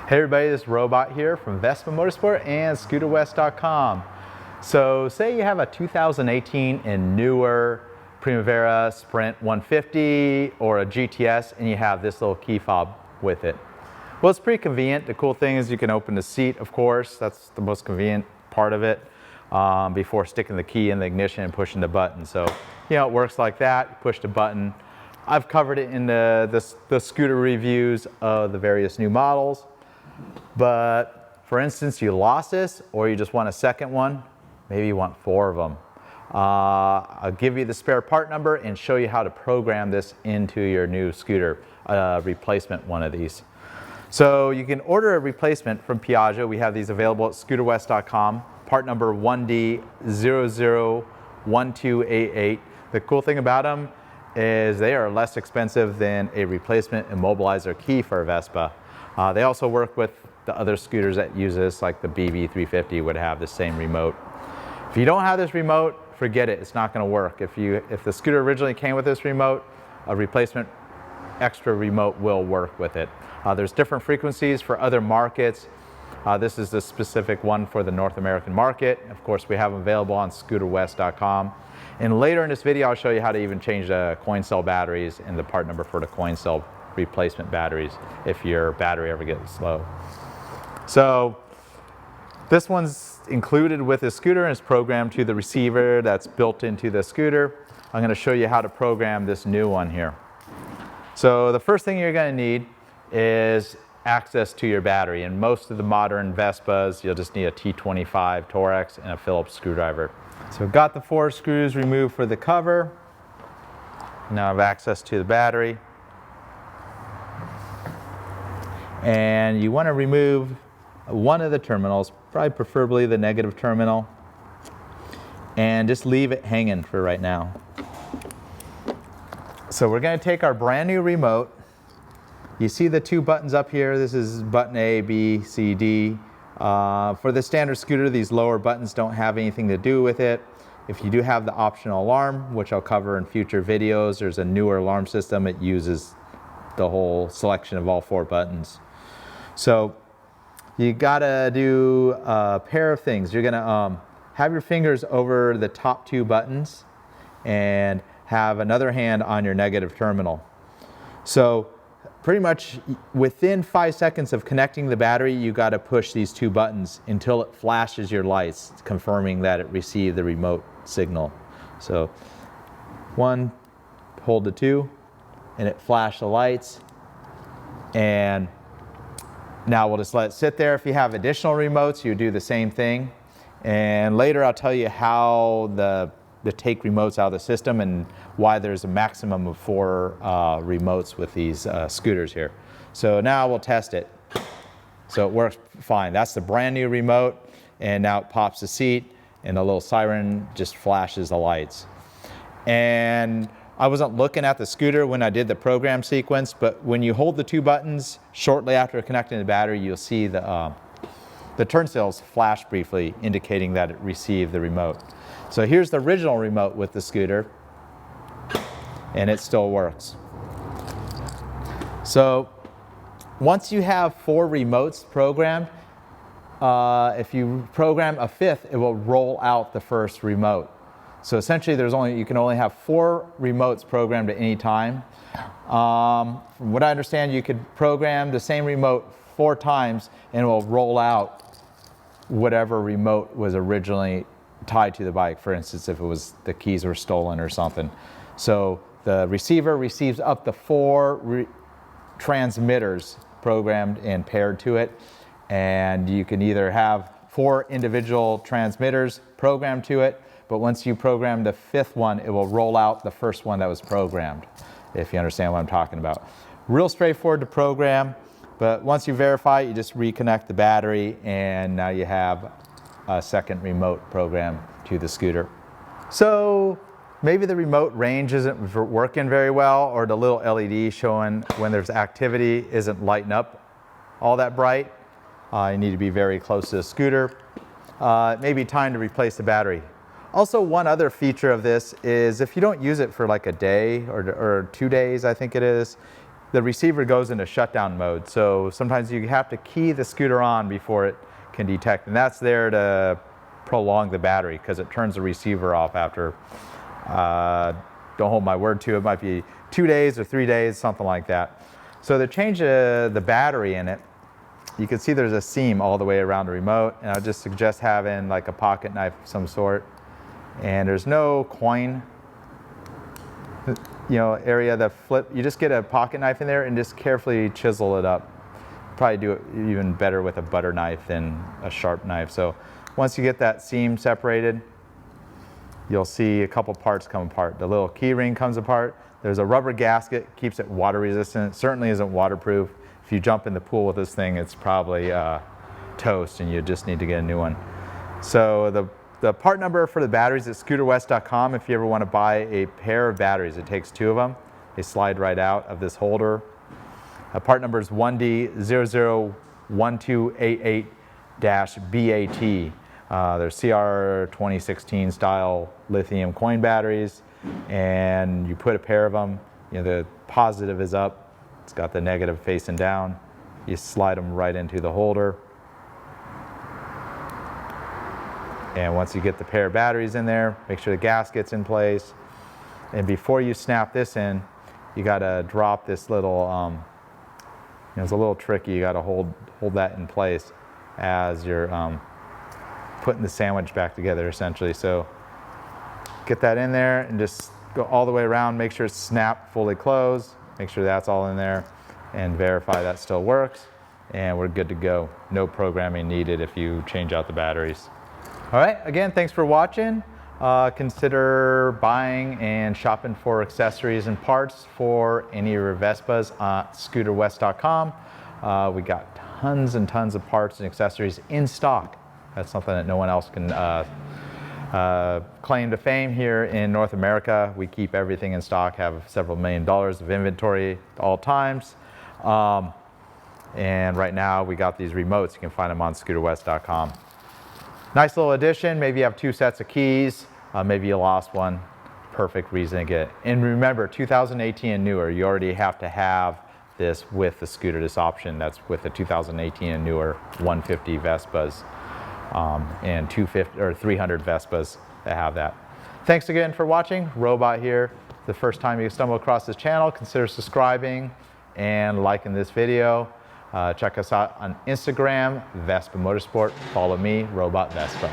Hey everybody, this is Robot here from Vespa Motorsport and ScooterWest.com. So say you have a 2018 and newer Primavera Sprint 150 or a GTS and you have this little key fob with it. Well, it's pretty convenient. The cool thing is you can open the seat, of course. That's the most convenient part of it before sticking the key in the ignition and pushing the button. So, you know, it works like that. Push the button. I've covered it in the scooter reviews of the various new models. But for instance, you lost this or you just want a second one, maybe you want 4 of them. I'll give you the spare part number and show you how to program this into your new scooter, replacement one of these. So you can order a replacement from Piaggio. We have these available at ScooterWest.com, part number 1D001288. The cool thing about them is they are less expensive than a replacement immobilizer key for a Vespa. They also work with the other scooters that use this, like the BV350 would have the same remote. If you don't have this remote, forget it, it's not going to work. If the scooter originally came with this remote, a replacement extra remote will work with it. There's different frequencies for other markets. This is the specific one for the North American market. Of course, we have them available on ScooterWest.com. And later in this video, I'll show you how to even change the coin cell batteries and the part number for the coin cell replacement batteries if your battery ever gets low. So this one's included with the scooter and is programmed to the receiver that's built into the scooter. I'm going to show you how to program this new one here. So the first thing you're going to need is access to your battery. In most of the modern Vespas, you'll just need a T25 Torx and a Phillips screwdriver. So I've got the 4 screws removed for the cover. Now I have access to the battery. And you want to remove one of the terminals, probably preferably the negative terminal, and just leave it hanging for right now. So we're going to take our brand new remote. You see the 2 buttons up here. This is button A, B, C, D. For the standard scooter, these lower buttons don't have anything to do with it. If you do have the optional alarm, which I'll cover in future videos, there's a newer alarm system. It uses the whole selection of all 4 buttons. So you gotta do a pair of things. You're gonna have your fingers over the top 2 buttons and have another hand on your negative terminal. So pretty much within 5 seconds of connecting the battery, you gotta push these 2 buttons until it flashes your lights, confirming that it received the remote signal. So 1, hold the 2, and it flashed the lights. And now we'll just let it sit there. If you have additional remotes, you do the same thing. And later I'll tell you how to take remotes out of the system and why there's a maximum of 4 remotes with these scooters here. So now we'll test it. So it works fine. That's the brand new remote, and now it pops the seat and the little siren just flashes the lights. And I wasn't looking at the scooter when I did the program sequence, but when you hold the 2 buttons shortly after connecting the battery, you'll see the turnstiles flash briefly, indicating that it received the remote. So here's the original remote with the scooter, and it still works. So once you have 4 remotes programmed, if you program a 5th, it will roll out the first remote. So essentially, you can only have 4 remotes programmed at any time. From what I understand, you could program the same remote 4 times and it will roll out whatever remote was originally tied to the bike. For instance, if the keys were stolen or something. So the receiver receives up to 4 transmitters programmed and paired to it. And you can either have 4 individual transmitters programmed to it, but once you program the 5th one, it will roll out the first one that was programmed, if you understand what I'm talking about. Real straightforward to program, but once you verify it, you just reconnect the battery, and now you have a second remote program to the scooter. So maybe the remote range isn't working very well, or the little LED showing when there's activity isn't lighting up all that bright. You need to be very close to the scooter. It may be time to replace the battery. Also, one other feature of this is if you don't use it for like a day or 2 days, I think it is, the receiver goes into shutdown mode. So sometimes you have to key the scooter on before it can detect. And that's there to prolong the battery because it turns the receiver off after, don't hold my word to it, might be 2 days or 3 days, something like that. So to change the battery in it, you can see there's a seam all the way around the remote, and I just suggest having like a pocket knife of some sort. And there's no coin, area to flip. You just get a pocket knife in there and just carefully chisel it up. Probably do it even better with a butter knife than a sharp knife. So once you get that seam separated, you'll see a couple parts come apart. The little key ring comes apart. There's a rubber gasket, keeps it water resistant. It certainly isn't waterproof. If you jump in the pool with this thing, it's probably toast and you just need to get a new one. So the part number for the batteries is scooterwest.com. If you ever want to buy a pair of batteries, it takes 2 of them. They slide right out of this holder. Part number is 1D001288-BAT. They're CR 2016 style lithium coin batteries, and you put a pair of them. The positive is up. It's got the negative facing down. You slide them right into the holder. And once you get the pair of batteries in there, make sure the gasket's in place. And before you snap this in, you gotta drop this little, it's a little tricky. You gotta hold that in place as you're putting the sandwich back together, essentially. So get that in there and just go all the way around. Make sure it's snapped fully closed. Make sure that's all in there and verify that still works. And we're good to go. No programming needed if you change out the batteries. All right, again, thanks for watching. Consider buying and shopping for accessories and parts for any of your Vespas on scooterwest.com. We got tons and tons of parts and accessories in stock. That's something that no one else can claim to fame here in North America. We keep everything in stock, have several $1 million of inventory at all times. And right now we got these remotes. You can find them on scooterwest.com. Nice little addition. Maybe you have 2 sets of keys. Maybe you lost one. Perfect reason to get it. And remember, 2018 and newer, you already have to have this with the scooter, this option. That's with the 2018 and newer 150 Vespas. And 250 or 300 Vespas that have that. Thanks again for watching. Robot here. The first time you stumble across this channel, consider subscribing and liking this video. Check us out on Instagram, Vespa Motorsport. Follow me, Robot Vespa.